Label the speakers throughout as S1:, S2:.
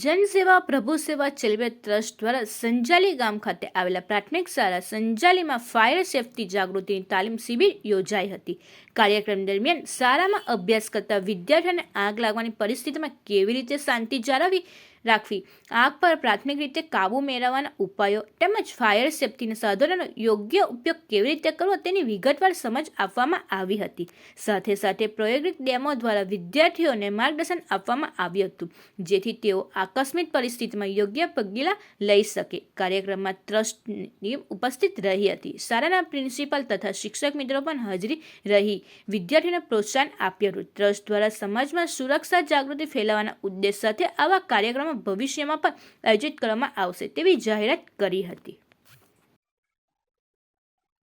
S1: જનસેવા પ્રભુ સેવા charitable trust દ્વારા સંજાલી ગામ ખાતે આવેલા પ્રાથમિક શાળા સંજાલીમાં ફાયર સેફટી જાગૃતિની તાલીમ શિબિર યોજાઈ હતી। કાર્યક્રમ દરમિયાન શાળામાં અભ્યાસ કરતા વિદ્યાર્થીઓને આગ લાગવાની પરિસ્થિતિમાં કેવી રીતે શાંતિ જાળવી રાખવી, આગ પર પ્રાથમિક રીતે કાબૂ મેળવવાના ઉપાયો તેમજ ફાયર સેફટીના સાધનોનો યોગ્ય ઉપયોગ કેવી રીતે કરવો તેની વિગતવાર સમજ આપવામાં આવી હતી। સાથે સાથે પ્રાયોગિક ડેમો દ્વારા વિદ્યાર્થીઓને માર્ગદર્શન આપવામાં આવ્યું હતું, જેથી તેઓ આકસ્મિક પરિસ્થિતિમાં યોગ્ય પગલાં લઈ શકે। કાર્યક્રમમાં ટ્રસ્ટની ઉપસ્થિત રહી હતી। શાળાના પ્રિન્સિપાલ તથા શિક્ષક મિત્રો પણ હાજરી રહી વિદ્યાર્થીઓને પ્રોત્સાહન આપ્યું હતું। ટ્રસ્ટ દ્વારા સમાજમાં સુરક્ષા જાગૃતિ ફેલાવવાના ઉદ્દેશ સાથે આવા કાર્યક્રમો ભવિષ્યમાં પણ આયોજિત કરવામાં આવશે તેવી જાહેરાત કરી હતી।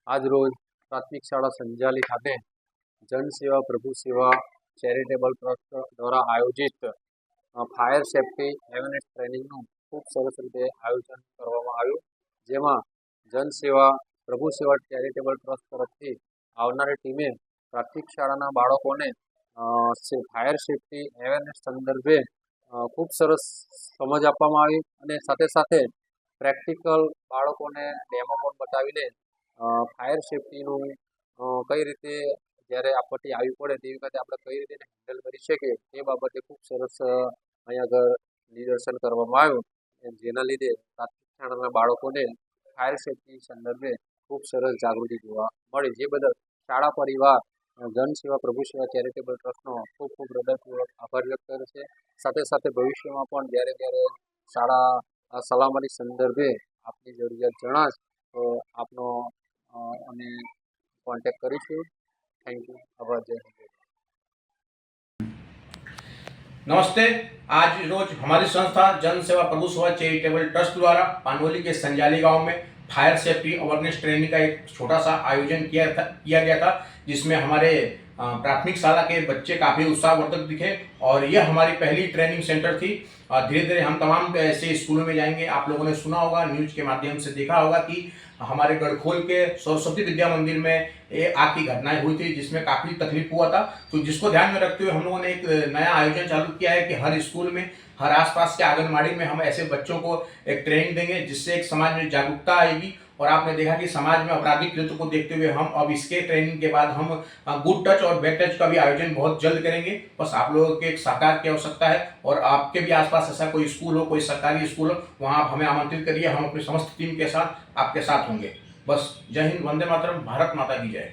S2: આજ રોજ પ્રાથમિક શાળા સંજાલી ખાતે જનસેવા પ્રભુ સેવા ચેરિટેબલ ટ્રસ્ટ દ્વારા આયોજિત ફાયર સેફટી અવેરનેસ ટ્રેનિંગનું ખૂબ સરસ રીતે આયોજન કરવામાં આવ્યું, જેમાં જનસેવા પ્રભુ સેવા ચેરિટેબલ ટ્રસ્ટ તરફથી આવનારી ટીમે પ્રાથમિક શાળાના બાળકોને ફાયર સેફટી અવેરનેસ સંદર્ભે ખૂબ સરસ સમજ આપવામાં આવી અને સાથે સાથે પ્રેક્ટિકલ બાળકોને ડેમો પણ બતાવીને ફાયર સેફટીનું કઈ રીતે જ્યારે આપત્તિ આવી પડે તે વખતે આપણે કઈ રીતે હેન્ડલ કરી શકીએ તે બાબતે ખૂબ સરસ અહીંયા આગળ નિદર્શન કરવામાં આવ્યું, જેના લીધે પ્રાથમિક શાળાના બાળકોને ફાયર સેફટી સંદર્ભે ખૂબ સરસ જાગૃતિ જોવા મળી, જે બદલ શાળા પરિવાર જનસેવા પ્રભુ સેવા ચેરિટેબલ ટ્રસ્ટનો ખૂબ ખૂબ હૃદયપૂર્વક આભાર વ્યક્ત કરે છે। સાથે સાથે ભવિષ્યમાં પણ જ્યારે શાળા સલામતી સંદર્ભે આપની જરૂરિયાત જણાશે તો આપનો અમે કોન્ટેક્ટ કરીશું। Thank you. આભાર। जय हिंद।
S3: नमस्ते। आज रोज हमारी संस्था जन सेवा प्रभु सेवा चैरिटेबल ट्रस्ट द्वारा पानवली के संजाली गांव में फायर सेफ्टी अवेयरनेस ट्रेनिंग का एक छोटा सा आयोजन किया गया था, जिसमें हमारे प्राथमिक शाला के बच्चे काफ़ी उत्साहवर्धक दिखे और यह हमारी पहली ट्रेनिंग सेंटर थी। धीरे धीरे हम तमाम ऐसे स्कूलों में जाएंगे। आप लोगों ने सुना होगा, न्यूज के माध्यम से देखा होगा कि हमारे गढ़खोल के सरस्वती विद्या मंदिर में आग की घटनाएं हुई थी, जिसमें काफ़ी तकलीफ हुआ था। तो जिसको ध्यान में रखते हुए हम लोगों ने एक नया आयोजन चालू किया है कि हर स्कूल में, हर आसपास के आंगनबाड़ी में हम ऐसे बच्चों को एक ट्रेनिंग देंगे, जिससे एक समाज में जागरूकता आएगी। और आपने देखा कि समाज में आपराधिक कृत्य को देखते हुए हम अब इसके ट्रेनिंग के बाद हम गुड टच और बैड टच का भी आयोजन बहुत जल्द करेंगे। बस आप लोगों के एक सहकार की आवश्यकता है और आपके भी आसपास ऐसा कोई स्कूल हो, कोई सरकारी स्कूल हो, वहाँ आप हमें आमंत्रित करिए। हम अपनी समस्त टीम के साथ आपके साथ होंगे। बस जय हिंद, वंदे मातरम, भारत माता की जय।